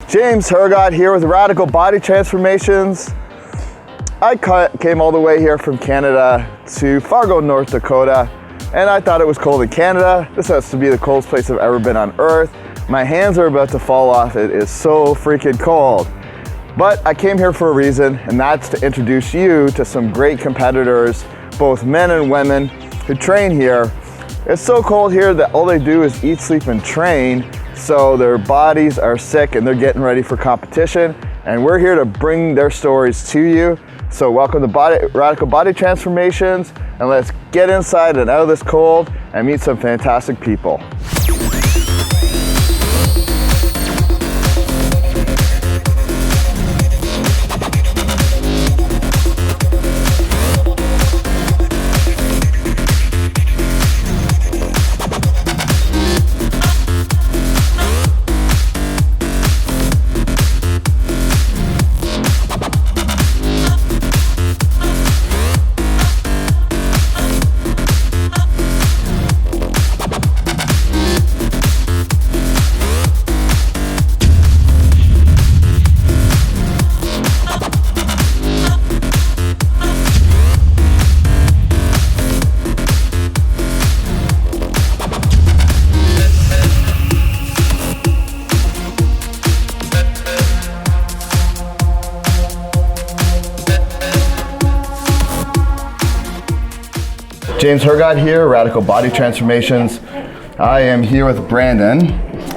James Hergott here with Radical Body Transformations. I came all the way here from Canada to Fargo, North Dakota, and I thought it was cold in Canada. This has to be the coldest place I've ever been on earth. My hands are about to fall off. It is so freaking cold. But I came here for a reason, and that's to introduce you to some great competitors, both men and women, who train here. It's so cold here that all they do is eat, sleep, and train, so their bodies are sick and they're getting ready for competition, and we're here to bring their stories to you. So welcome to Radical Body Transformations, and let's get inside and out of this cold and meet some fantastic people. James Hergott here, Radical Body Transformations. I am here with Brandan.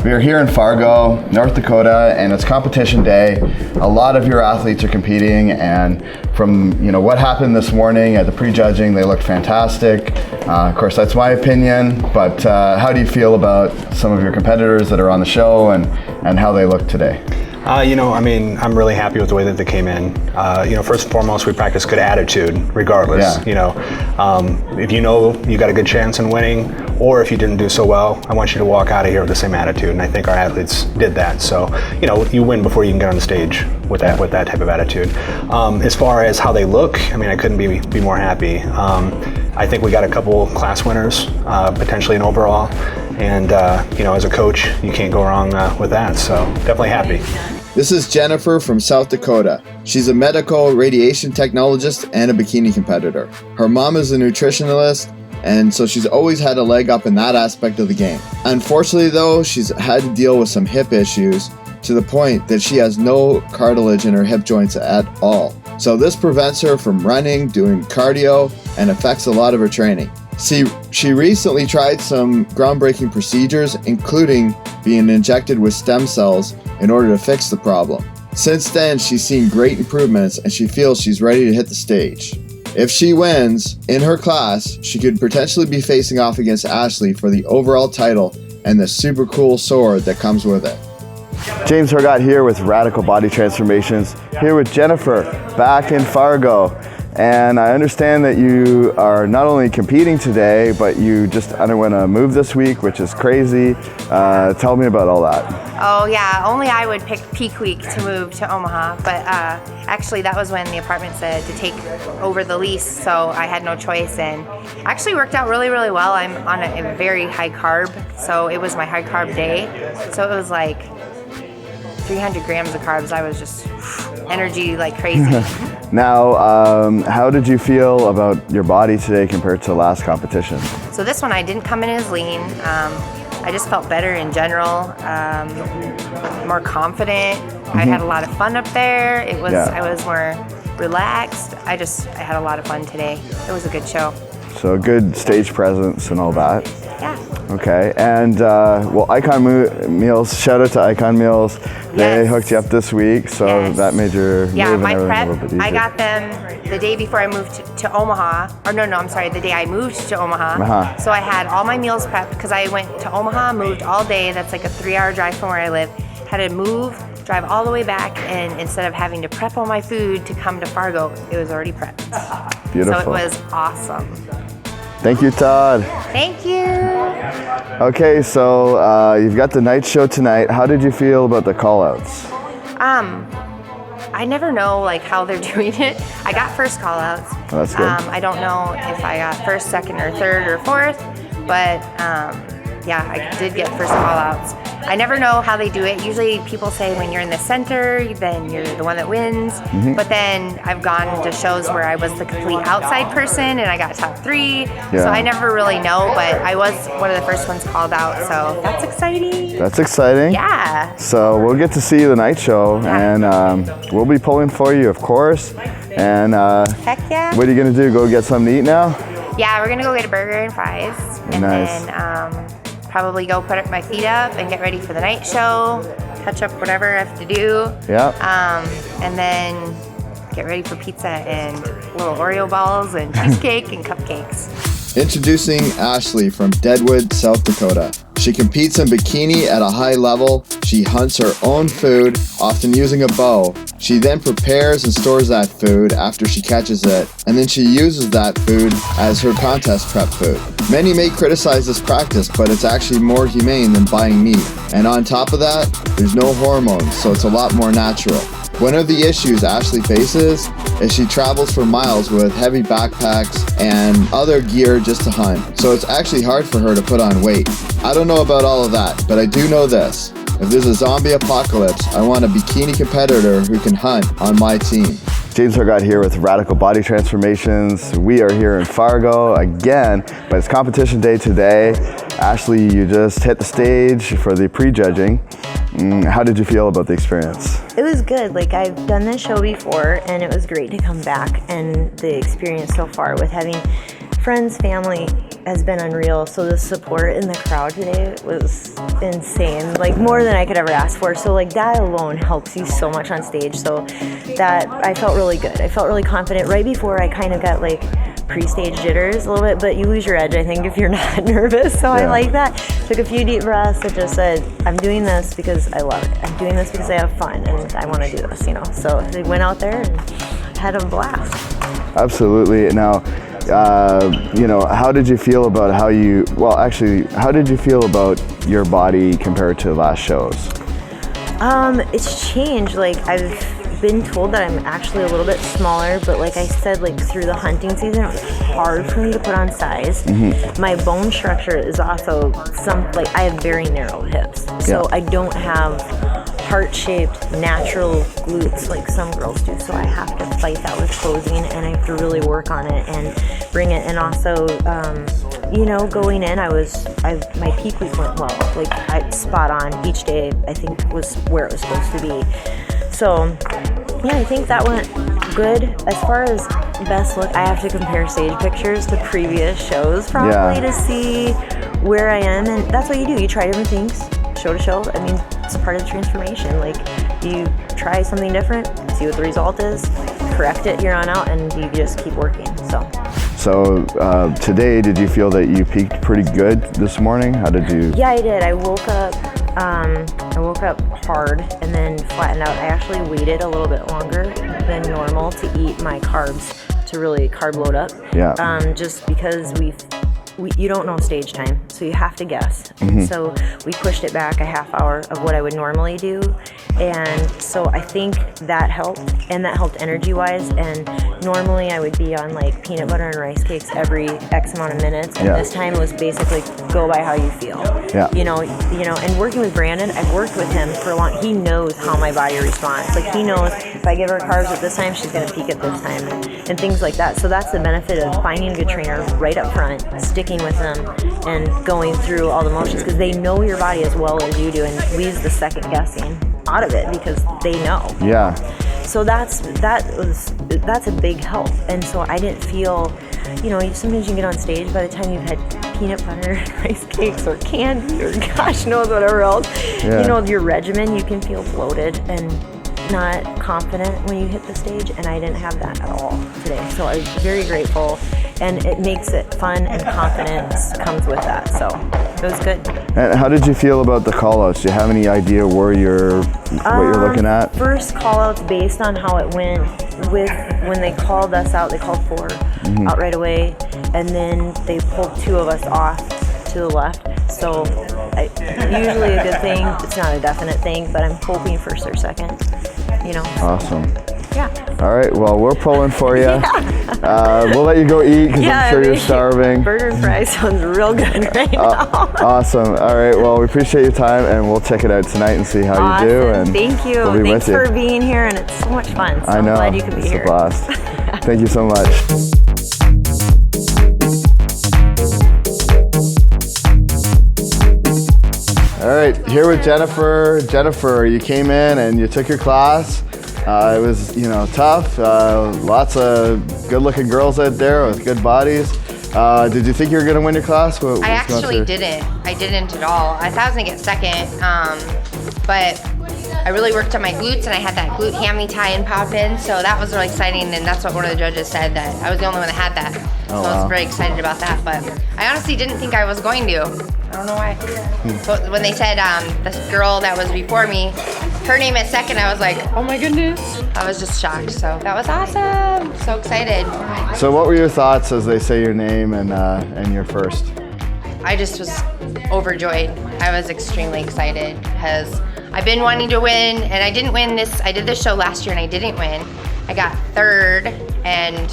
We are here in Fargo, North Dakota, and it's competition day. A lot of your athletes are competing, and from what happened this morning at the pre-judging, they looked fantastic. Of course, that's my opinion, but how do you feel about some of your competitors that are on the show and how they look today? I'm really happy with the way that they came in. First and foremost, we practice good attitude, regardless. Yeah. If you got a good chance in winning, or if you didn't do so well, I want you to walk out of here with the same attitude, and I think our athletes did that. So, you win before you can get on the stage with that type of attitude. As far as how they look, I couldn't be more happy. I think we got a couple class winners, potentially an overall. And, as a coach, you can't go wrong with that, so definitely happy. This is Jennifer from South Dakota. She's a medical radiation technologist and a bikini competitor. Her mom is a nutritionist, and so she's always had a leg up in that aspect of the game. Unfortunately, though, she's had to deal with some hip issues to the point that she has no cartilage in her hip joints at all. So this prevents her from running, doing cardio, and affects a lot of her training. She recently tried some groundbreaking procedures, including being injected with stem cells in order to fix the problem. Since then, she's seen great improvements, and she feels she's ready to hit the stage. If she wins in her class, she could potentially be facing off against Ashley for the overall title and the super cool sword that comes with it. James Hergott here with Radical Body Transformations, here with Jennifer, back in Fargo. And I understand that you are not only competing today, but you just underwent a move this week, which is crazy. Tell me about all that. Oh yeah, only I would pick peak week to move to Omaha, but actually that was when the apartment said to take over the lease, so I had no choice, and actually worked out really, really well. I'm on a very high carb, so it was my high carb day, so it was like 300 grams of carbs. I was just energy like crazy. Now, how did you feel about your body today compared to last competition? So this one I didn't come in as lean. I just felt better in general, more confident. I had a lot of fun up there. I was more relaxed. I had a lot of fun today. It was a good show. So good stage presence and all that. Yeah. Okay, and Icon Meals, shout out to Icon Meals. They hooked you up this week, so that made your move my and prep, a little bit easier. I got them the day before I moved to Omaha. The day I moved to Omaha. So I had all my meals prepped because I went to Omaha, moved all day. That's like a 3-hour drive from where I live. Had to drive all the way back, and instead of having to prep all my food to come to Fargo, it was already prepped. Beautiful. So it was awesome. Thank you, Todd. Thank you. Okay, so you've got the night show tonight. How did you feel about the call-outs? I never know how they're doing it. I got first call-outs. Oh, that's good. I don't know if I got first, second, or third, or fourth, but I did get first call-outs. I never know how they do it. Usually people say when you're in the center, then you're the one that wins. But then I've gone to shows where I was the complete outside person and I got top 3. So I never really know, but I was one of the first ones called out. So that's exciting. That's exciting. Yeah. So we'll get to see the night show, and we'll be pulling for you, of course. And Heck yeah. what are you gonna do? Go get something to eat now? Yeah, we're gonna go get a burger and fries, and Nice. then probably go put my feet up and get ready for the night show, touch up whatever I have to do. Yeah. And then get ready for pizza and little Oreo balls and cheesecake and cupcakes. Introducing Ashley from Deadwood, South Dakota. She competes in bikini at a high level. She hunts her own food, often using a bow. She then prepares and stores that food after she catches it, and then she uses that food as her contest prep food. Many may criticize this practice, but it's actually more humane than buying meat. And on top of that, there's no hormones, so it's a lot more natural. One of the issues Ashley faces is she travels for miles with heavy backpacks and other gear just to hunt. So it's actually hard for her to put on weight. I don't know about all of that, but I do know this. If there's a zombie apocalypse, I want a bikini competitor who can hunt on my team. James Hergott here with Radical Body Transformations. We are here in Fargo again, but it's competition day today. Ashley, you just hit the stage for the prejudging. How did you feel about the experience? It was good. Like, I've done this show before, and it was great to come back, and the experience so far with having friends, family has been unreal. So the support in the crowd today was insane, like more than I could ever ask for. So like that alone helps you so much on stage. So that, I felt really good. I felt really confident. Right before I kind of got like pre-stage jitters a little bit, but you lose your edge, I think, if you're not nervous. So I like that. Took a few deep breaths and just said, I'm doing this because I love it. I'm doing this because I have fun and I want to do this, you know. So they went out there and had a blast. Absolutely. Now, you know, how did you feel about how did you feel about your body compared to last shows? It's changed. Like, I've been told that I'm actually a little bit smaller, but like I said, like through the hunting season, it was hard for me to put on size. My bone structure is also like I have very narrow hips, so I don't have heart-shaped natural glutes like some girls do, so I have to fight that with posing, and I have to really work on it and bring it. And also, you know, going in, my peak week went well. Like, I spot on each day, I think was where it was supposed to be. So yeah, I think that went good. As far as best look, I have to compare stage pictures to previous shows probably to see where I am, and that's what you do. You try different things, show to show. I mean, it's part of the transformation. Like, you try something different, see what the result is, correct it here on out, and you just keep working. So today, did you feel that you peaked pretty good this morning? How did you? Yeah, I did. I woke up hard and then flattened out. I actually waited a little bit longer than normal to eat my carbs to really carb load up. Just because you don't know stage time, so you have to guess. So we pushed it back a half hour of what I would normally do, and so I think that helped, and that helped energy-wise. And normally I would be on like peanut butter and rice cakes every X amount of minutes, and this time it was basically go by how you feel. You know. And working with Brandan, I've worked with him for a long. He knows how my body responds. Like, he knows if I give her carbs at this time, she's gonna peak at this time, and things like that. So that's the benefit of finding a good trainer right up front, sticking with them and going through all the motions, because they know your body as well as you do, and leaves the second guessing out of it because they know. So that's a big help. And so I didn't feel, you know, sometimes you get on stage, by the time you've had peanut butter, rice cakes, or candy, or gosh knows whatever else, you know, your regimen, you can feel bloated and not confident when you hit the stage, and I didn't have that at all today. So I was very grateful, and it makes it fun, and confidence comes with that. So it was good. And how did you feel about the call-outs? Do you have any idea what you're looking at? First call-outs, based on how it went with when they called us out, they called 4 out right away, and then they pulled 2 of us off to the left. So usually a good thing. It's not a definite thing, but I'm hoping first or second. Awesome. Yeah. All right, well, we're pulling for you. We'll let you go eat because I'm sure you're starving. Burger and fries sounds real good right now. Awesome. All right, well, we appreciate your time, and we'll check it out tonight and see how you do. And thank you. We'll be Thanks with you. for being here, and it's so much fun. So I know. I'm glad you could be here. It's a blast. Thank you so much. All right, here with Jennifer. Jennifer, you came in and you took your class. It was, tough. Lots of good-looking girls out there with good bodies. Did you think you were going to win your class? I actually didn't. I didn't at all. I thought I was going to get second, but I really worked on my glutes, and I had that glute hammy tie-in pop in, so that was really exciting, and that's what one of the judges said, that I was the only one that had that. So I was very excited about that, but I honestly didn't think I was going to. I don't know why. But when they said this girl that was before me, her name at second, I was like, oh my goodness. I was just shocked, so that was awesome. So excited. So what were your thoughts as they say your name and you're first? I just was overjoyed. I was extremely excited because I've been wanting to win, and I didn't win this. I did this show last year and I didn't win. I got third and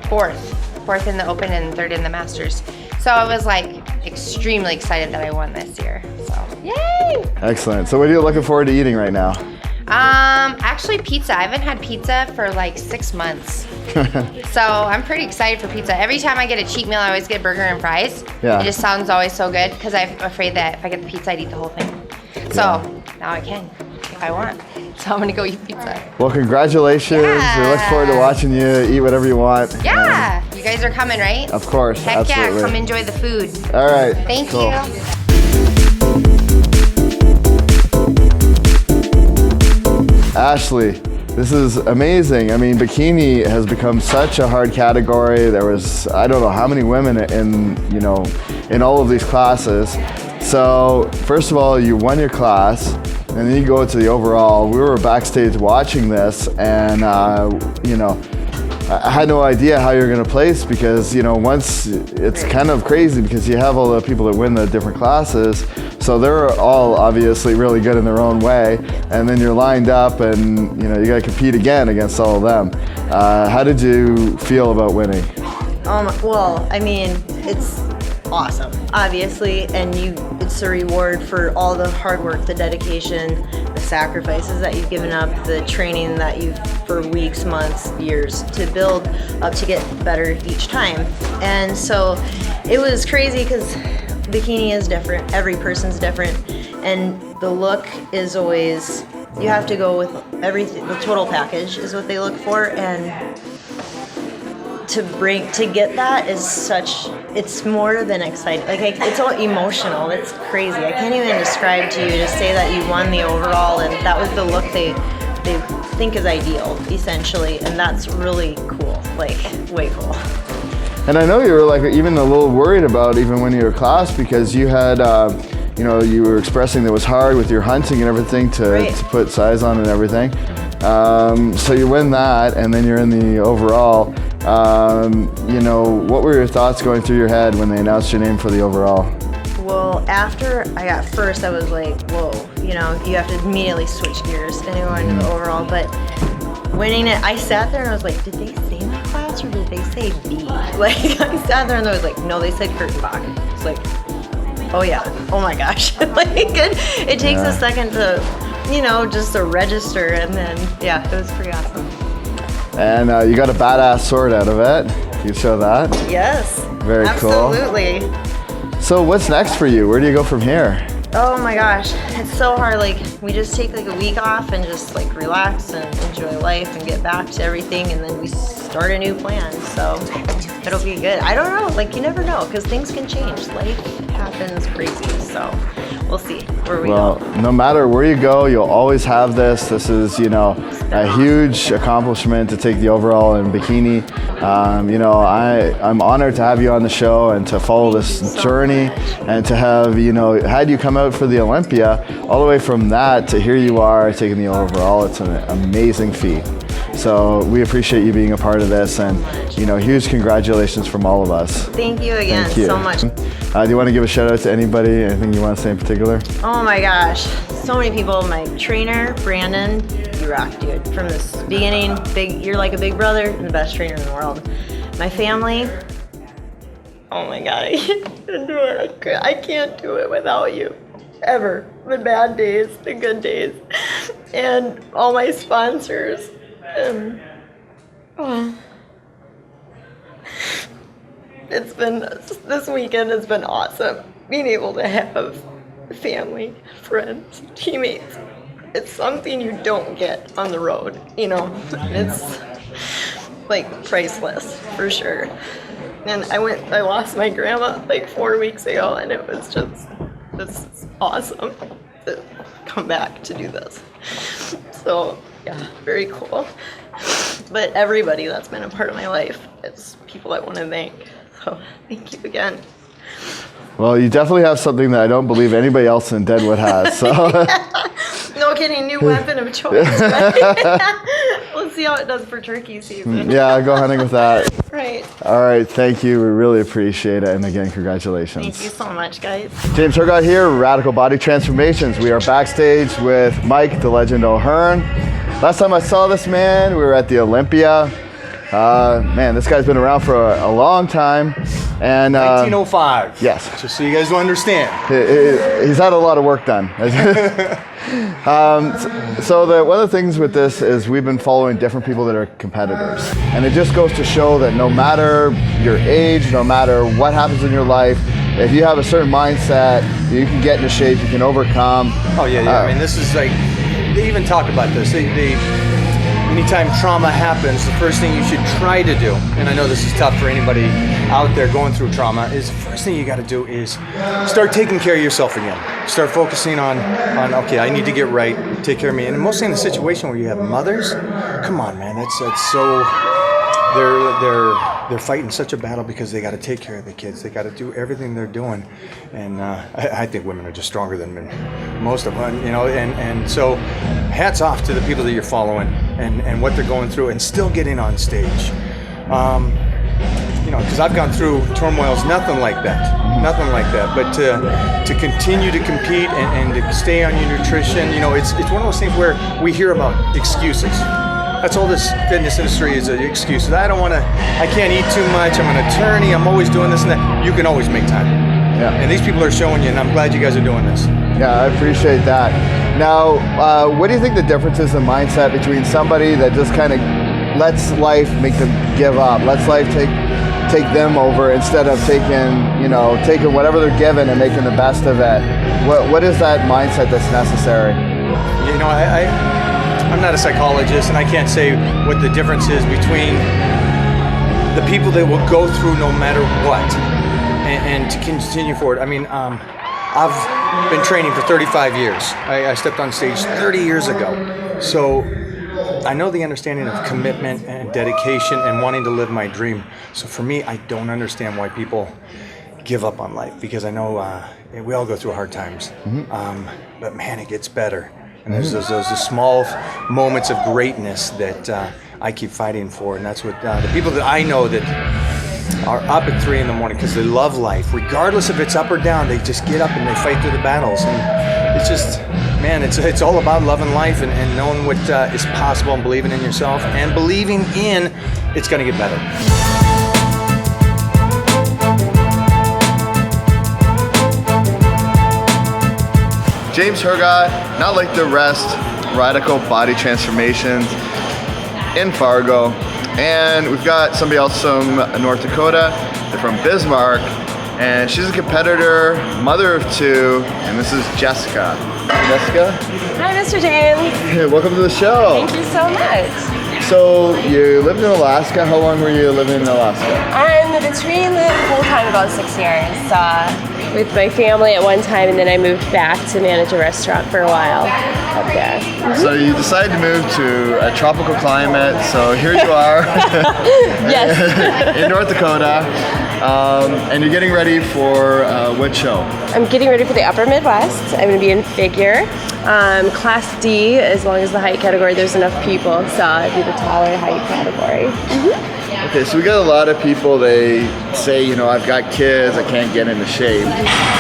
fourth in the Open and third in the Masters. So I was like extremely excited that I won this year. So yay! Excellent. So what are you looking forward to eating right now? Actually pizza. I haven't had pizza for like 6 months. So I'm pretty excited for pizza. Every time I get a cheat meal, I always get burger and fries. Yeah. It just sounds always so good because I'm afraid that if I get the pizza, I'd eat the whole thing. So now I can if I want. So I'm gonna go eat pizza. Well, congratulations. Yeah. We look forward to watching you eat whatever you want. Yeah. You guys are coming, right? Of course. Heck absolutely. yeah, come enjoy the food. All right. Thank cool. you. Ashley, this is amazing. I mean, bikini has become such a hard category. There was, I don't know how many women in all of these classes. So first of all, you won your class, and then you go to the overall. We were backstage watching this, and I had no idea how you're going to place because, once it's kind of crazy because you have all the people that win the different classes. So they're all obviously really good in their own way. And then you're lined up and, you got to compete again against all of them. How did you feel about winning? Well, I mean, it's awesome, obviously, and it's a reward for all the hard work, the dedication, the sacrifices that you've given up, the training that you've for weeks, months, years to build up to get better each time. And so it was crazy because bikini is different, every person's different, and the look is always, you have to go with everything, the total package is what they look for, and to get that is such, it's more than exciting. Like it's all emotional. It's crazy. I can't even describe to you to say that you won the overall and that was the look they think is ideal, essentially, and that's really cool. Like way cool. And I know you were like even a little worried about even winning your class because you had, you were expressing that it was hard with your hunting and everything to put size on and everything. So you win that, and then you're in the overall. What were your thoughts going through your head when they announced your name for the overall? Well, after I got first, I was like, whoa, you have to immediately switch gears and go into the overall. But winning it, I sat there and I was like, did they say my class or did they say B? Like, I sat there and I was like, no, they said Kurtenbach. It's like, oh yeah, oh my gosh. Like, it takes a second to, just to register, and then, yeah, it was pretty awesome. And you got a badass sword out of it. You show that? Yes. Very cool. Absolutely. So what's next for you? Where do you go from here? Oh my gosh, it's so hard. Like, we just take like a week off and just like relax and enjoy life and get back to everything, and then we start a new plan. So it'll be good. I don't know, like you never know because things can change. Life happens crazy, so we'll see where we go. Well, no matter where you go, you'll always have this. This is, a huge accomplishment to take the overall in bikini. I'm honored to have you on the show and to follow this journey and to have, had you come out for the Olympia, all the way from that to here you are taking the overall. It's an amazing feat. So we appreciate you being a part of this, and huge congratulations from all of us. Thank you again so much. Do you want to give a shout out to anybody? Anything you want to say in particular? Oh my gosh, so many people. My trainer, Brandan, you rock, dude. From the beginning, you're like a big brother and the best trainer in the world. My family, oh my God, I can't do it. I can't do it without you, ever. The bad days, the good days, and all my sponsors. This weekend has been awesome. Being able to have family, friends, teammates. It's something you don't get on the road, It's like priceless, for sure. And I lost my grandma like 4 weeks ago, and it was just, this is awesome to come back to do this. So, yeah, very cool. But everybody that's been a part of my life, it's people I want to thank. So, thank you again. Well, you definitely have something that I don't believe anybody else in Deadwood has. So. No kidding, new weapon of choice, right? Let's see how it does for turkey season. Yeah, go hunting with that. Right. All right, thank you. We really appreciate it. And again, congratulations. Thank you so much, guys. James Hergott here, Radical Body Transformations. We are backstage with Mike, the legend Loughrin. Last time I saw this man, we were at the Olympia. Man, this guy's been around for a long time. And 1905. Yes. Just so you guys will understand. He's had a lot of work done. So one of the things with this is we've been following different people that are competitors. And it just goes to show that no matter your age, no matter what happens in your life, if you have a certain mindset, you can get into shape, you can overcome. Oh, yeah. I mean, this is like, they even talk about this. Anytime trauma happens, the first thing you should try to do, and I know this is tough for anybody out there going through trauma, is the first thing you got to do is start taking care of yourself again. Start focusing on okay, I need to get right, take care of me. And mostly in a situation where you have mothers, come on, man, that's so. They're fighting such a battle because they got to take care of the kids. They got to do everything they're doing, and I think women are just stronger than men, most of them. And so hats off to the people that you're following and what they're going through, and still getting on stage. Because I've gone through turmoils, nothing like that. But to continue to compete and to stay on your nutrition, it's one of those things where we hear about excuses. That's all this fitness industry is, excuses. I can't eat too much, I'm an attorney, I'm always doing this and that. You can always make time. Yeah. And these people are showing you, and I'm glad you guys are doing this. Yeah, I appreciate that. Now, what do you think the difference is in mindset between somebody that just kind of lets life make them give up, lets life take them over instead of taking whatever they're given and making the best of it? What is that mindset that's necessary? I'm not a psychologist, and I can't say what the difference is between the people that will go through no matter what and to continue forward. I mean, I've been training for 35 years. I stepped on stage 30 years ago. So I know the understanding of commitment and dedication and wanting to live my dream. So for me, I don't understand why people give up on life, because I know we all go through hard times. Mm-hmm. But man, it gets better. And there's those small moments of greatness that I keep fighting for, and that's what the people that I know that are up at 3 a.m. because they love life, regardless if it's up or down. They just get up and they fight through the battles, and it's just, man, it's all about loving life and knowing what is possible and believing in yourself and believing in it's going to get better. James Hergott, not like the rest, Radical Body Transformations in Fargo. And we've got somebody else from North Dakota. They're from Bismarck. And she's a competitor, mother of 2, and this is Jessica. Jessica? Hi, Mr. James. Welcome to the show. Thank you so much. So you lived in Alaska. How long were you living in Alaska? I'm between the full time about 6 years. with my family at one time, and then I moved back to manage a restaurant for a while up there. So you decided to move to a tropical climate, so here you are Yes. in North Dakota, and you're getting ready for what show? I'm getting ready for the Upper Midwest. I'm going to be in figure. Class D, as long as the height category, there's enough people, so I'd be the taller height category. Okay, so we got a lot of people, they say, you know, I've got kids, I can't get into shape.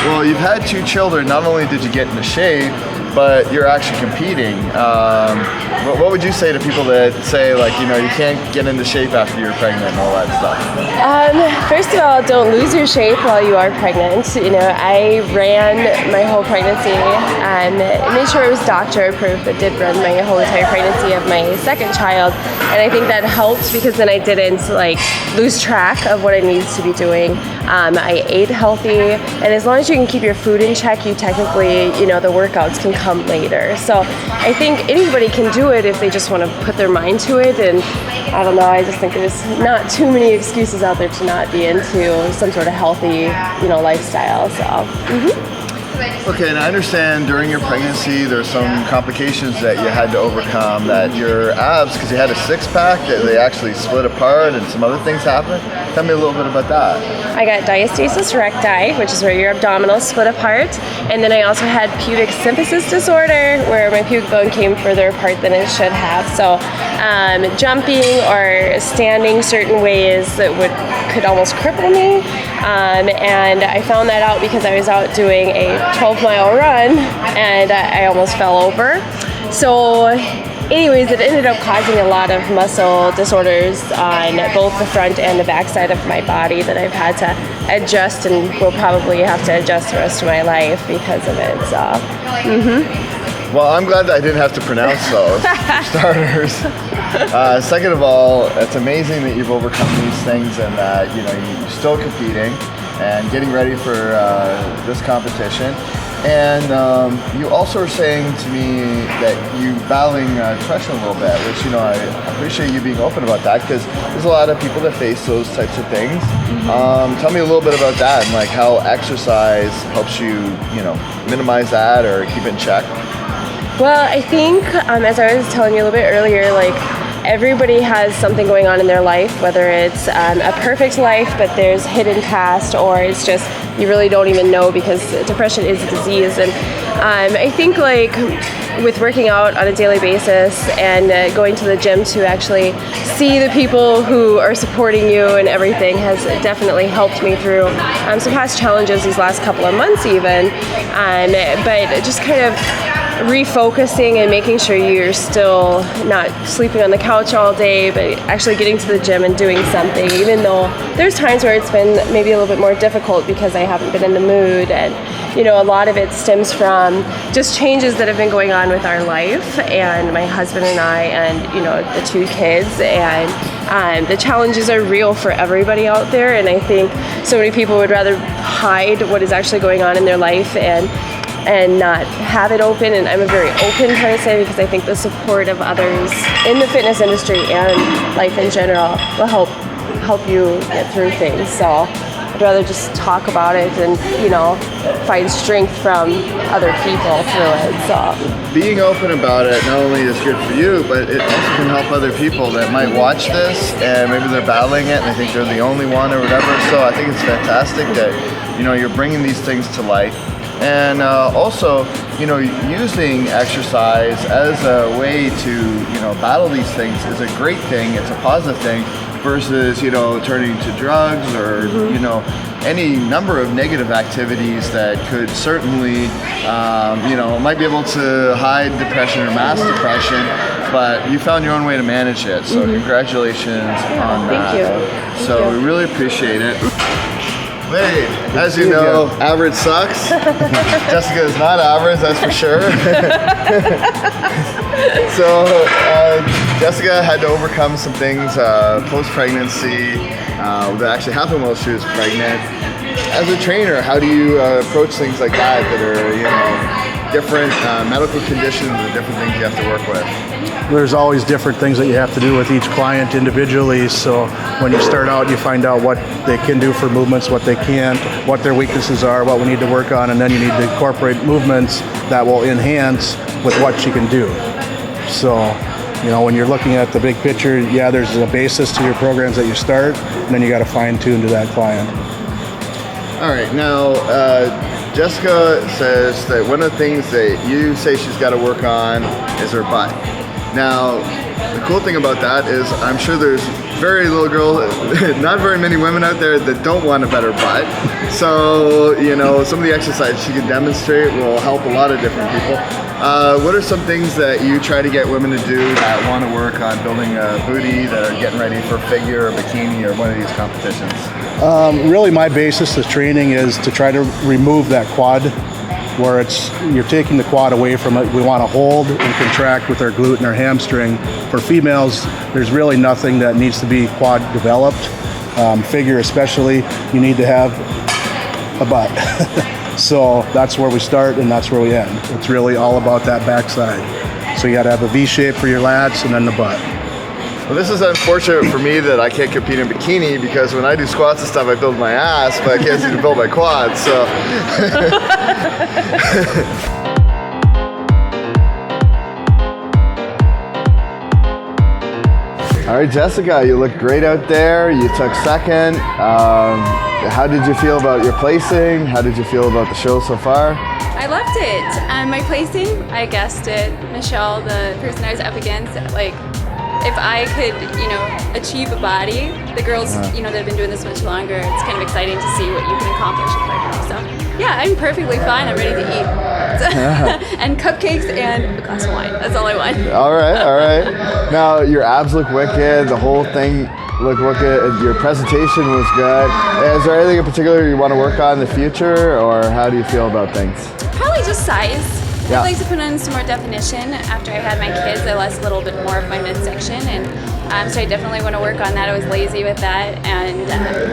Well, you've had 2 children, not only did you get into shape, but you're actually competing. What would you say to people that say, like, you know, you can't get into shape after you're pregnant and all that stuff? First of all, don't lose your shape while you are pregnant. You know, I ran my whole pregnancy and made sure it was doctor approved, but did run my whole entire pregnancy of my second child. And I think that helped because then I didn't like lose track of what I needed to be doing. I ate healthy, and as long as you can keep your food in check, you technically, you know, the workouts can come later. So I think anybody can do it if they just want to put their mind to it. And I don't know, I just think there's not too many excuses out there to not be into some sort of healthy, you know, lifestyle. So. Okay, and I understand during your pregnancy there's some complications that you had to overcome, that your abs, because you had a 6-pack, that they actually split apart and some other things happened. Tell me a little bit about that. I got diastasis recti, which is where your abdominals split apart, and then I also had pubic symphysis disorder, where my pubic bone came further apart than it should have. So jumping or standing certain ways that could almost cripple me, and I found that out because I was out doing a 12-mile run and I almost fell over. So anyways, it ended up causing a lot of muscle disorders on both the front and the back side of my body that I've had to adjust and will probably have to adjust the rest of my life because of it. So, Well, I'm glad that I didn't have to pronounce those, for starters. Second of all, it's amazing that you've overcome these things and that, you know, you're still competing and getting ready for this competition. And you also were saying to me that you battling depression a little bit, which, you know, I appreciate you being open about that because there's a lot of people that face those types of things. Tell me a little bit about that and like how exercise helps you, you know, minimize that or keep it in check. Well, I think, as I was telling you a little bit earlier, like everybody has something going on in their life, whether it's a perfect life, but there's hidden past, or it's just you really don't even know because depression is a disease. And I think like with working out on a daily basis and going to the gym to actually see the people who are supporting you and everything has definitely helped me through some past challenges these last couple of months even. But just kind of refocusing and making sure you're still not sleeping on the couch all day, but actually getting to the gym and doing something, even though there's times where it's been maybe a little bit more difficult because I haven't been in the mood. And, you know, a lot of it stems from just changes that have been going on with our life and my husband and I and, you know, the 2 kids. And the challenges are real for everybody out there. And I think so many people would rather hide what is actually going on in their life and not have it open. And I'm a very open person because I think the support of others in the fitness industry and life in general will help you get through things. So I'd rather just talk about it and, you know, find strength from other people through it. So being open about it not only is good for you, but it also can help other people that might watch this and maybe they're battling it and they think they're the only one or whatever. So I think it's fantastic that, you know, you're bringing these things to light. And also, you know, using exercise as a way to, you know, battle these things is a great thing. It's a positive thing versus, you know, turning to drugs or, you know, any number of negative activities that could certainly, you know, might be able to hide depression or mask depression, but you found your own way to manage it. So congratulations on that. Thank you. So we really appreciate it. Hey, as you know, average sucks. Jessica is not average, that's for sure. So Jessica had to overcome some things post-pregnancy that actually happened while she was pregnant. As a trainer, how do you approach things like that are, you know, different medical conditions and different things you have to work with? There's always different things that you have to do with each client individually. So when you start out, you find out what they can do for movements, what they can't, what their weaknesses are, what we need to work on, and then you need to incorporate movements that will enhance with what she can do. So, you know, when you're looking at the big picture, yeah, there's a basis to your programs that you start, and then you got to fine tune to that client. All right, now Jessica says that one of the things that you say she's got to work on is her butt. Now, the cool thing about that is I'm sure there's very little girls, not very many women out there that don't want a better butt. So, you know, some of the exercises she can demonstrate will help a lot of different people. What are some things that you try to get women to do that want to work on building a booty, that are getting ready for figure or bikini or one of these competitions? Really, my basis of training is to try to remove that quad, where you're taking the quad away from it. We want to hold and contract with our glute and our hamstring. For females, there's really nothing that needs to be quad developed. Figure especially, you need to have a butt. So that's where we start and that's where we end. It's really all about that backside. So you got to have a V shape for your lats and then the butt. Well, this is unfortunate for me that I can't compete in bikini, because when I do squats and stuff, I build my ass, but I can't seem to build my quads, so. All right, Jessica, you look great out there. You took second. How did you feel about your placing? How did you feel about the show so far? I loved it. My placing, I guessed it. Michelle, the person I was up against, like, if I could, you know, achieve a body, the girls, you know, that have been doing this much longer, it's kind of exciting to see what you can accomplish with Fargo. So, yeah, I'm perfectly fine. I'm ready to eat. And cupcakes and a glass of wine. That's all I want. All right, all right. Now, your abs look wicked. The whole thing looked wicked. Your presentation was good. Is there anything in particular you want to work on in the future, or how do you feel about things? Probably just size. Yeah. I'd like to put on some more definition. After I had my kids, I lost a little bit more of my midsection, and so I definitely want to work on that. I was lazy with that, and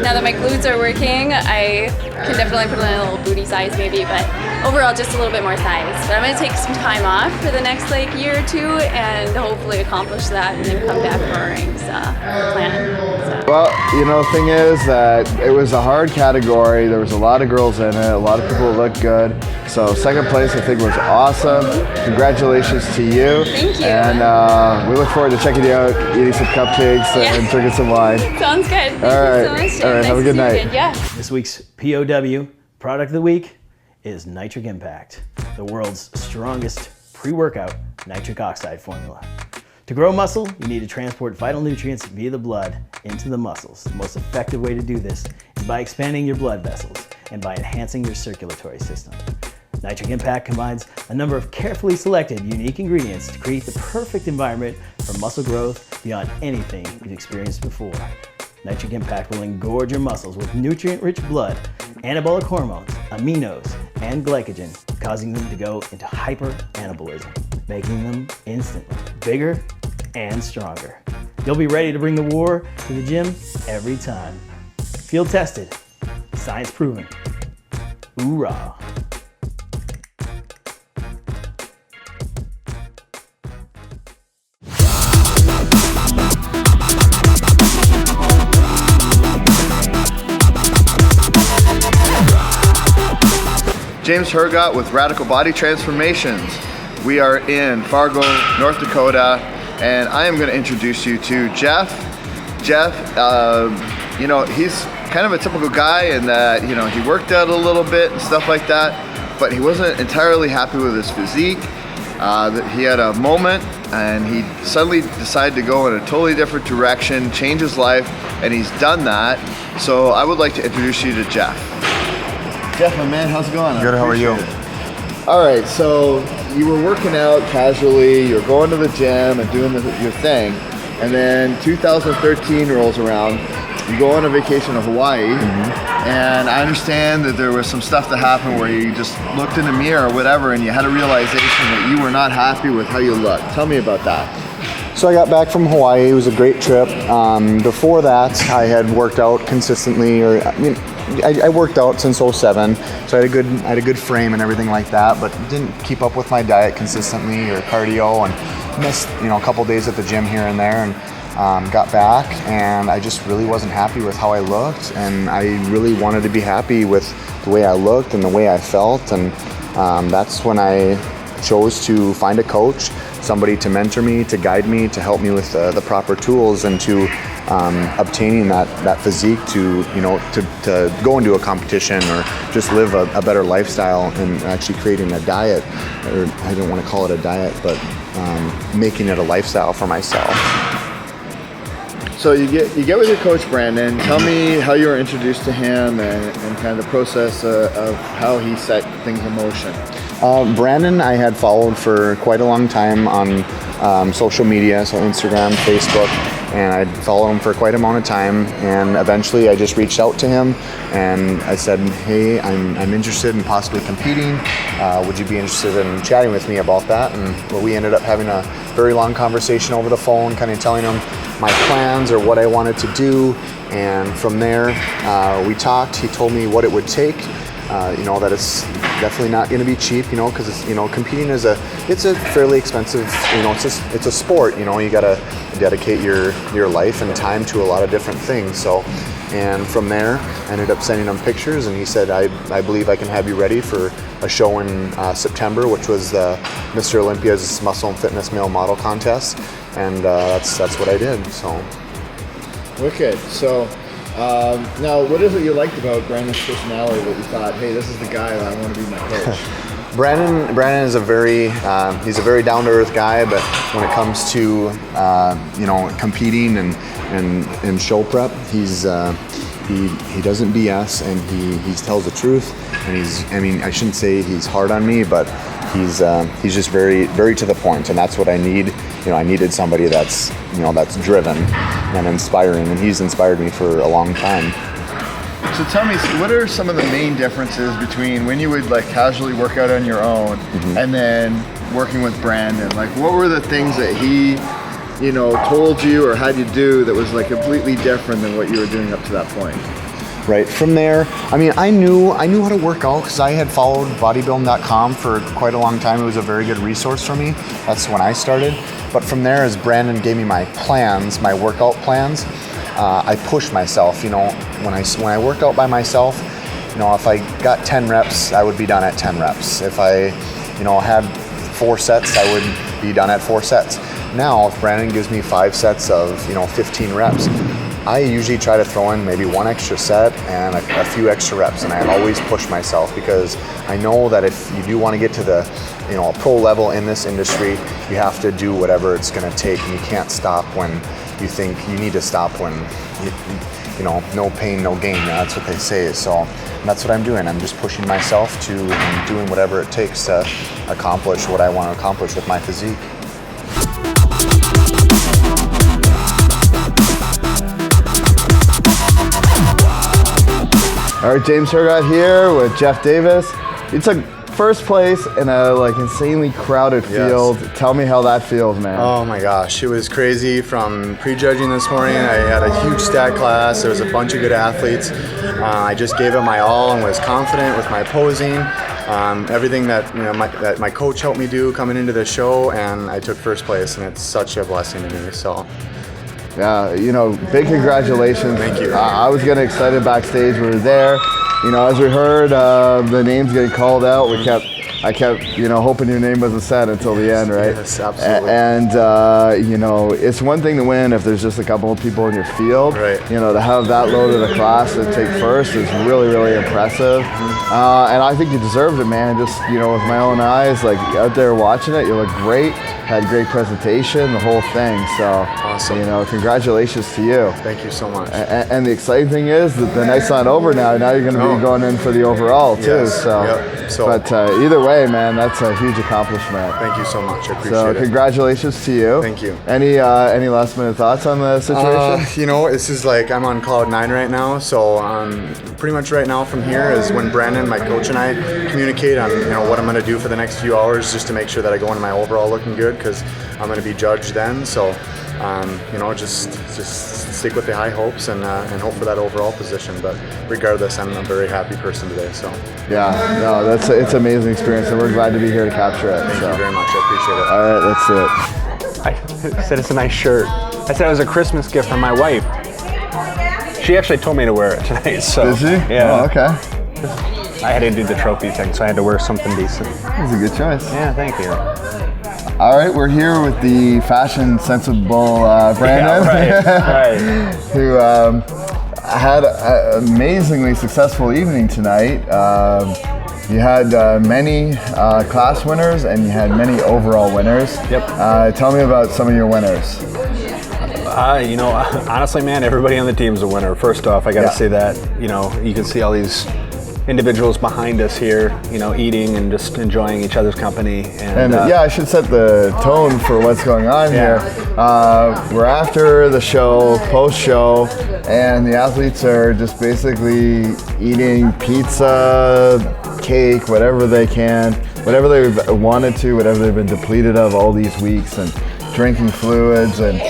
now that my glutes are working, I can definitely put on a little booty size maybe, but overall just a little bit more size. But I'm going to take some time off for the next like year or two and hopefully accomplish that and then come back for our rings plan. So. Well, you know, the thing is that it was a hard category. There was a lot of girls in it, a lot of people looked good. So second place, I think, was awesome. Congratulations to you. Thank you. And we look forward to checking you out, eating some cupcakes and drinking some wine. Sounds good. Thank you so much. All right, have a good night. Yeah. This week's POW product of the week is Nitric Impact, the world's strongest pre-workout nitric oxide formula. To grow muscle, you need to transport vital nutrients via the blood into the muscles. The most effective way to do this is by expanding your blood vessels and by enhancing your circulatory system. Nitric Impact combines a number of carefully selected, unique ingredients to create the perfect environment for muscle growth beyond anything you've experienced before. Nitric Impact will engorge your muscles with nutrient-rich blood, anabolic hormones, aminos, and glycogen, causing them to go into hyper-anabolism, making them instantly bigger and stronger. You'll be ready to bring the war to the gym every time. Field tested, science proven. Hoorah! James Hergott with Radical Body Transformations. We are in Fargo, North Dakota, and I am going to introduce you to Jeff. Jeff, you know, he's kind of a typical guy in that, you know, he worked out a little bit and stuff like that, but he wasn't entirely happy with his physique. He had a moment and he suddenly decided to go in a totally different direction, change his life, and he's done that. So I would like to introduce you to Jeff. Jeff, my man, how's it going? Good, how are you? All right, so you were working out casually, you're going to the gym and doing your thing, and then 2013 rolls around, you go on a vacation to Hawaii, and I understand that there was some stuff that happened where you just looked in the mirror or whatever, and you had a realization that you were not happy with how you looked. Tell me about that. So I got back from Hawaii. It was a great trip. Before that, I had worked out consistently, or I worked out since 07, so I had a good frame and everything like that, but didn't keep up with my diet consistently or cardio, and missed a couple days at the gym here and there, and got back, and I just really wasn't happy with how I looked, and I really wanted to be happy with the way I looked and the way I felt, and that's when I chose to find a coach, somebody to mentor me, to guide me, to help me with the proper tools, and to obtaining that physique to go into a competition or just live a better lifestyle, and actually creating a diet, or I don't want to call it a diet, but making it a lifestyle for myself. So you get with your coach Brandan. Tell me how you were introduced to him and kind of the process of how he set things in motion. Brandan I had followed for quite a long time on social media, so Instagram, Facebook, and I'd followed him for quite a amount of time, and eventually I just reached out to him and I said, hey, I'm interested in possibly competing. Would you be interested in chatting with me about that? And we ended up having a very long conversation over the phone, kind of telling him my plans or what I wanted to do, and from there we talked. He told me what it would take. That it's definitely not going to be cheap, because it's, competing is it's a fairly expensive, it's a sport, you got to dedicate your life and time to a lot of different things. So, and from there, I ended up sending him pictures, and he said, I believe I can have you ready for a show in September, which was Mr. Olympia's Muscle and Fitness Male Model Contest, and that's what I did. So, wicked. So. Now, what is it you liked about Brandan's personality that you thought, hey, this is the guy that I want to be my coach? Brandan is he's a very down-to-earth guy, but when it comes to competing and show prep, he doesn't BS, and he tells the truth, and I shouldn't say he's hard on me, but he's just very, very to the point, and that's what I need. I needed somebody that's driven and inspiring, and he's inspired me for a long time. So tell me, what are some of the main differences between when you would casually work out on your own and then working with Brandan? What were the things that he, told you or had you do that was completely different than what you were doing up to that point? Right, from there, I knew how to work out because I had followed bodybuilding.com for quite a long time. It was a very good resource for me. That's when I started. But from there, as Brandan gave me my plans, my workout plans, I pushed myself. When I worked out by myself, if I got 10 reps, I would be done at 10 reps. If I, had 4 sets, I would be done at 4 sets. Now, if Brandan gives me 5 sets of, 15 reps, I usually try to throw in maybe 1 extra set and a few extra reps, and I always push myself because I know that if you do want to get to the, a pro level in this industry, you have to do whatever it's going to take, and you can't stop when you think you need to stop. When no pain, no gain. That's what they say. So that's what I'm doing. I'm just pushing myself to and doing whatever it takes to accomplish what I want to accomplish with my physique. All right, James Hergott here with Jeff Davis. You took first place in a insanely crowded field. Yes. Tell me how that feels, man. Oh my gosh, it was crazy. From prejudging this morning, I had a huge stat class. There was a bunch of good athletes. I just gave it my all and was confident with my posing. Everything that that my coach helped me do coming into the show, and I took first place, and it's such a blessing to me. So. Yeah, big congratulations. Thank you. I was getting excited backstage. We were there. As we heard the names getting called out, I kept, hoping your name wasn't said until the end, right? Yes, absolutely. And, it's one thing to win if there's just a couple of people in your field. Right. To have that load of the class to take first is really, really impressive. And I think you deserved it, man. Just, with my own eyes, out there watching it, you look great. Had great presentation, the whole thing. So, awesome. Congratulations to you. Thank you so much. And the exciting thing is that the night's not over now. Now you're going to be going in for the overall too. Yes. So, yep. But either way, man, that's a huge accomplishment. Thank you so much. I appreciate it. So congratulations to you. Thank you. Any last minute thoughts on the situation? This is I'm on cloud 9 right now. So pretty much right now from here is when Brandan, my coach, and I communicate on what I'm going to do for the next few hours, just to make sure that I go into my overall looking good, because I'm going to be judged then. So Just stick with the high hopes and hope for that overall position. But regardless, I'm a very happy person today. So yeah, no, it's an amazing experience, and we're glad to be here to capture it. Thank you very much. I appreciate it. All right, that's it. I said it's a nice shirt. I said it was a Christmas gift from my wife. She actually told me to wear it tonight. So did she? Yeah. Oh, okay. I had to do the trophy thing, so I had to wear something decent. That's a good choice. Yeah, thank you. All right, we're here with the fashion sensible Brandan, right. who had an amazingly successful evening tonight. You had many class winners and you had many overall winners. Yep. Tell me about some of your winners. Honestly, man, everybody on the team is a winner. First off, I got to say that. You can see all these individuals behind us here, eating and just enjoying each other's company. And I should set the tone for what's going on here. We're after the show, post-show, and the athletes are just basically eating pizza, cake, whatever they can, whatever they've wanted to, whatever they've been depleted of all these weeks, and drinking fluids and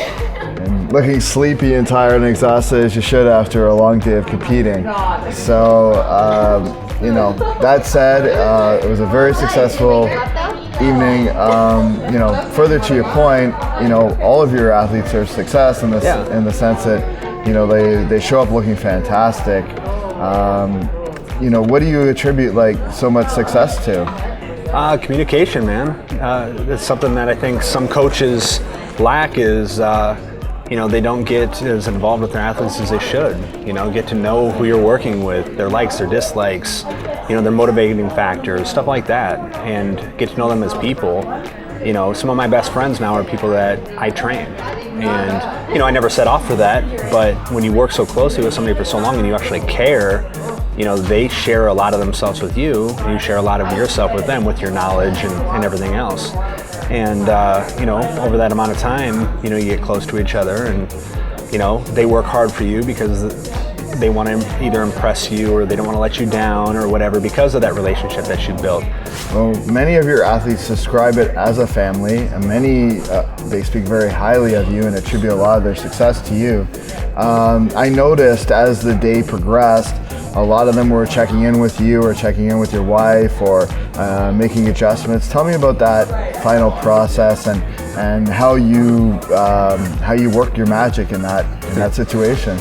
looking sleepy and tired and exhausted as you should after a long day of competing. So, that said, it was a very successful evening. Further to your point, all of your athletes are a success in the sense that, they show up looking fantastic. What do you attribute so much success to? Communication, man. It's something that I think some coaches lack is, they don't get as involved with their athletes as they should. Get to know who you're working with, their likes, their dislikes, their motivating factors, stuff like that, and get to know them as people. Some of my best friends now are people that I train. And, I never set off for that, but when you work so closely with somebody for so long and you actually care, they share a lot of themselves with you, and you share a lot of yourself with them with your knowledge and everything else. And, over that amount of time, you get close to each other, and, they work hard for you because they want to either impress you or they don't want to let you down or whatever because of that relationship that you built. Well, many of your athletes describe it as a family, and many, they speak very highly of you and attribute a lot of their success to you. I noticed as the day progressed, a lot of them were checking in with you or checking in with your wife or making adjustments. Tell me about that final process and how you work your magic in that situation.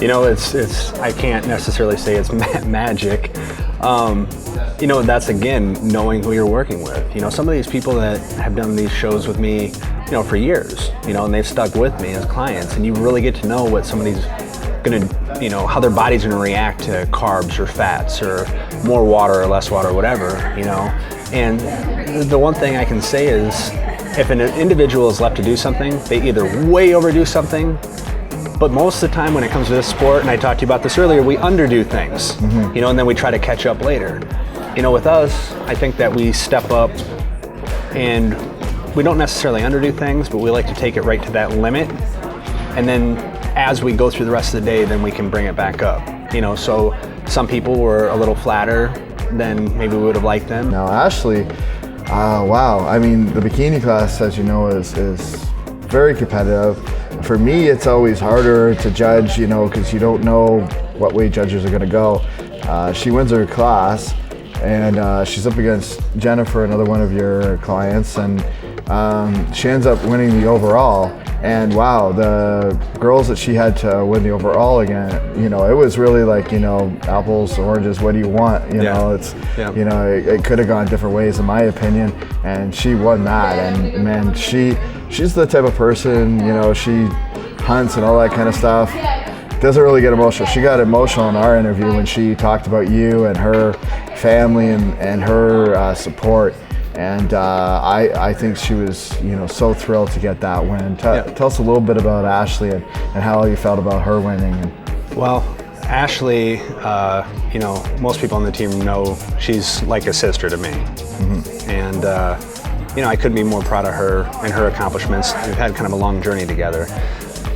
It's I can't necessarily say it's magic. That's again knowing who you're working with. Some of these people that have done these shows with me, for years, and they've stuck with me as clients, and you really get to know what somebody's gonna, how their body's gonna react to carbs or fats or more water or less water, whatever, And the one thing I can say is, if an individual is left to do something, they either way overdo something, but most of the time when it comes to this sport, and I talked to you about this earlier, we underdo things, and then we try to catch up later. With us, I think that we step up and we don't necessarily underdo things, but we like to take it right to that limit. And then as we go through the rest of the day, then we can bring it back up. So some people were a little flatter than maybe we would have liked them. Now, Ashley, wow. I mean, the bikini class, as you know, is very competitive. For me, it's always harder to judge, because you don't know what way judges are going to go. She wins her class, and she's up against Jennifer, another one of your clients, and she ends up winning the overall. And wow, the girls that she had to win the overall again, it was really like, apples, oranges, what do you want? It could have gone different ways in my opinion, and she won that. And man, she's the type of person, she hunts and all that kind of stuff. Doesn't really get emotional. She got emotional in our interview when she talked about you and her family and her support. And I think she was, so thrilled to get that win. Tell us a little bit about Ashley and how you felt about her winning. Well, Ashley, most people on the team know she's like a sister to me. Mm-hmm. And, I couldn't be more proud of her and her accomplishments. We've had kind of a long journey together.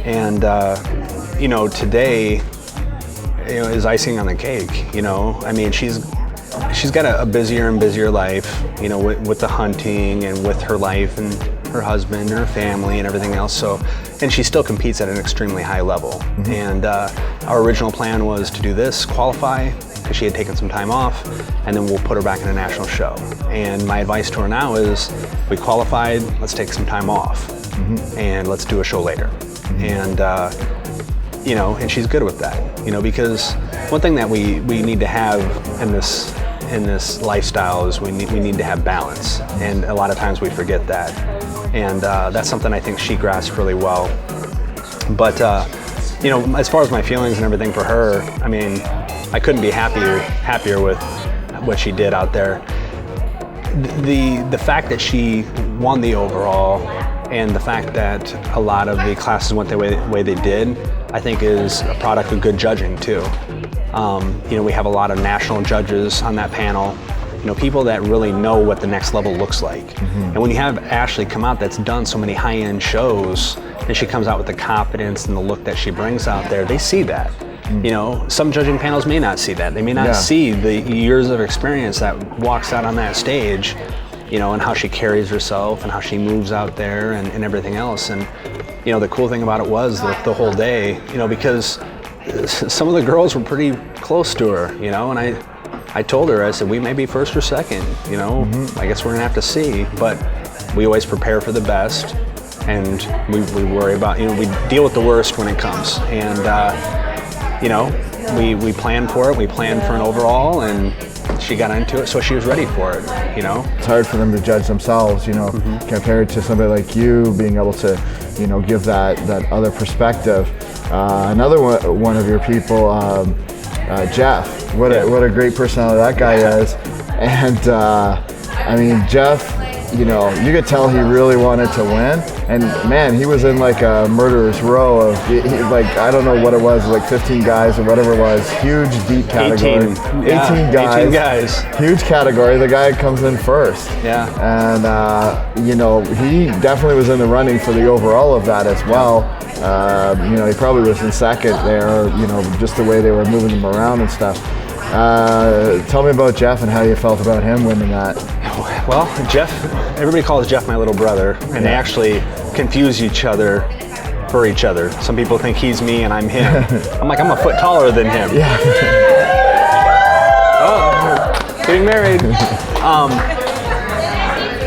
And, today, is icing on the cake. I mean, she's got a busier and busier life, with the hunting and with her life and her husband and her family and everything else. So, and she still competes at an extremely high level. And our original plan was to do this, qualify, because she had taken some time off, and then we'll put her back in a national show. And my advice to her now is, we qualified, let's take some time off, and let's do a show later. And you know, and she's good with that, you know, because one thing that we need to have in this lifestyle is we need to have balance, and a lot of times we forget that, and that's something I think she grasped really well. But you know, as far as my feelings and everything for her, I mean, I couldn't be happier with what she did out there. The fact that she won the overall, and the fact that a lot of the classes went the way they did, I think is a product of good judging too. You know, we have a lot of national judges on that panel, you know, people that really know what the next level looks like. And when you have Ashley come out that's done so many high-end shows, and she comes out with the confidence and the look that she brings out there, they see that. You know, some judging panels may not see that. They may not see the years of experience that walks out on that stage, you know, and how she carries herself and how she moves out there and everything else. And, you know, the cool thing about it was the whole day, you know, because some of the girls were pretty close to her, you know, and I told her, I said, we may be first or second, you know, I guess we're gonna have to see, but we always prepare for the best, and we worry about, you know, we deal with the worst when it comes. And, you know, we planned for it, we planned for an overall, and she got into it, so she was ready for it, you know. It's hard for them to judge themselves, you know, compared to somebody like you being able to, you know, give that other perspective. Another one of your people, Jeff, what a great personality that guy is. And I mean, Jeff, you know, you could tell he really wanted to win, and man, he was in like a murderer's row of like, I don't know what it was, like 15 guys or whatever it was, huge deep category. 18 guys, huge category. The guy comes in first, and you know, he definitely was in the running for the overall of that as well. You know, he probably was in second there, you know, just the way they were moving him around and stuff. Tell me about Jeff and how you felt about him winning that. Well, Jeff, everybody calls Jeff my little brother, and they actually confuse each other for each other. Some people think he's me and I'm him. I'm like, I'm a foot taller than him. Oh, getting married.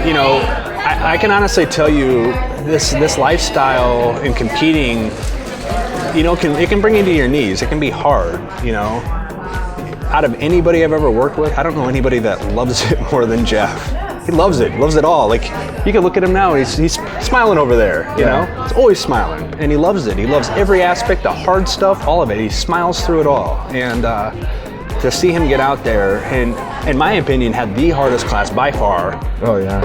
You know, I can honestly tell you, this lifestyle and competing, you know, it can bring you to your knees. It can be hard, you know. Out of anybody I've ever worked with, I don't know anybody that loves it more than Jeff. He loves it all. Like, you can look at him now, he's smiling over there, you know? He's always smiling, and he loves it. He loves every aspect, the hard stuff, all of it. He smiles through it all. And to see him get out there, and in my opinion, had the hardest class by far.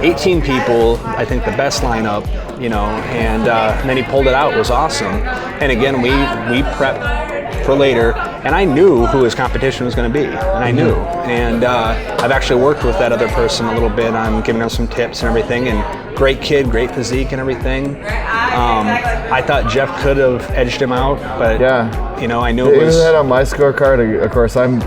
18 people, I think the best lineup, you know, and then he pulled it out. It was awesome. And again, we prepped for later, and I knew who his competition was going to be, and I knew. And I've actually worked with that other person a little bit on giving him some tips and everything, and great kid, great physique and everything. I thought Jeff could have edged him out, but you know, I knew it was... that on my scorecard. Of course, I'm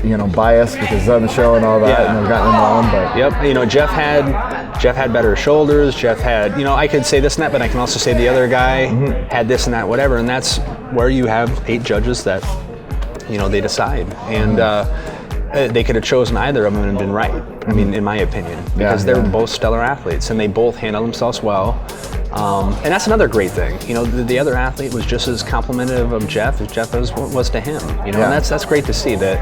you know, biased because it's on the show and all that, and I've gotten him on, but... Yep, you know, Jeff had better shoulders, Jeff had, you know, I could say this and that, but I can also say the other guy had this and that, whatever, and that's where you have 8 judges that, you know, they decide. And they could have chosen either of them and been right, I mean, in my opinion, because they're both stellar athletes, and they both handle themselves well. And that's another great thing. You know, the other athlete was just as complimentary of Jeff as Jeff was to him. You know, and that's great to see that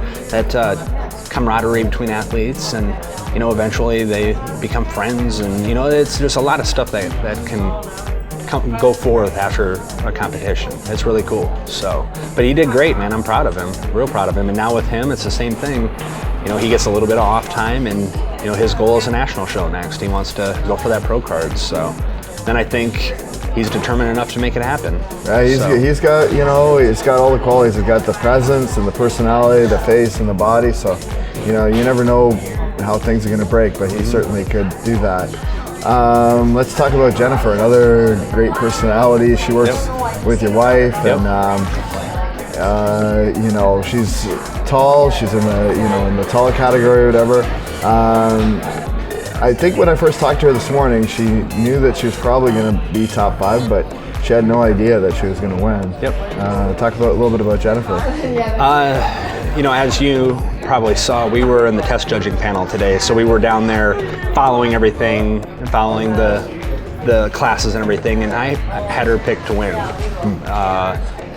camaraderie between athletes, and you know, eventually they become friends, and you know, it's just a lot of stuff that can go forth after a competition. It's really cool. So, but he did great, man. I'm proud of him, real proud of him. And now with him, it's the same thing. You know, he gets a little bit of off time, and you know, his goal is a national show next. He wants to go for that pro card. So. Then I think he's determined enough to make it happen. He's got, you know, he's got all the qualities. He's got the presence and the personality, the face and the body. So, you know, you never know how things are going to break, but he certainly could do that. Let's talk about Jennifer, another great personality. She works with your wife, and you know, she's tall. She's in the, you know, in the taller category or whatever. I think when I first talked to her this morning, she knew that she was probably going to be top 5, but she had no idea that she was going to win. Yep. Talk a little bit about Jennifer. As you probably saw, we were in the test judging panel today, so we were down there following everything, following the classes and everything, and I had her picked to win.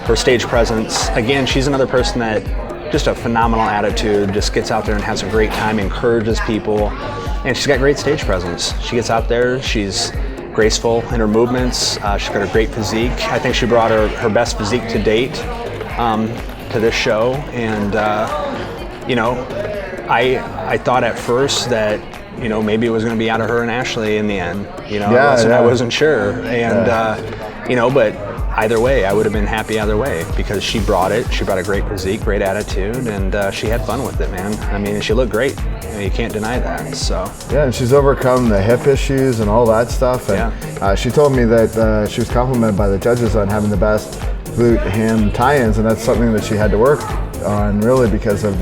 Her stage presence, again, she's another person that just a phenomenal attitude, just gets out there and has a great time, encourages people, and she's got great stage presence. She gets out there, she's graceful in her movements, she's got a great physique. I think she brought her best physique to date to this show, and I thought at first that maybe it was going to be out of her and Ashley in the end. I wasn't sure, and but either way, I would have been happy either way because she brought it. She brought a great physique, great attitude, and she had fun with it, man. I mean, she looked great. You can't deny that. So yeah, and she's overcome the hip issues and all that stuff. And she told me that she was complimented by the judges on having the best glute ham tie-ins, and that's something that she had to work on really because of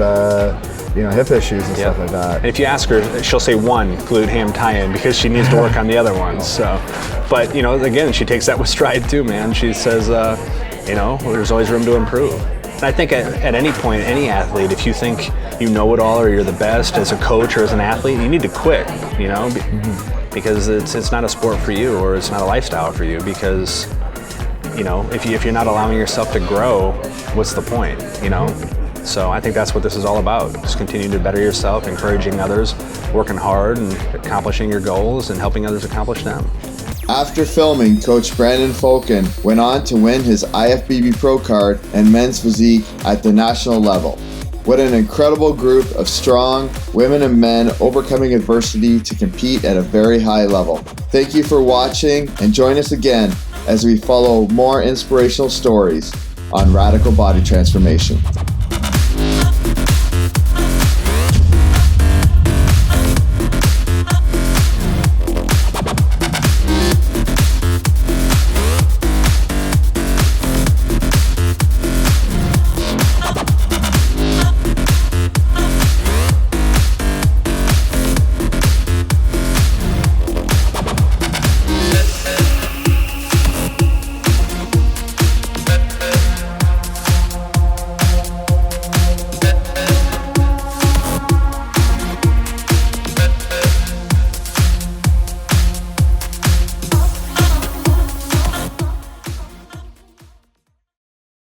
hip issues and stuff like that. And if you ask her, she'll say one glute ham tie-in because she needs to work on the other ones. So, but again, she takes that with stride too, man. She says, there's always room to improve. And I think at any point, any athlete, if you think you know it all or you're the best as a coach or as an athlete, you need to quit. Because it's not a sport for you or it's not a lifestyle for you. Because if you're not allowing yourself to grow, what's the point? So I think that's what this is all about. Just continuing to better yourself, encouraging others, working hard and accomplishing your goals and helping others accomplish them. After filming, Coach Brandan Fokken went on to win his IFBB Pro card and men's physique at the national level. What an incredible group of strong women and men overcoming adversity to compete at a very high level. Thank you for watching and join us again as we follow more inspirational stories on Radical Body Transformation.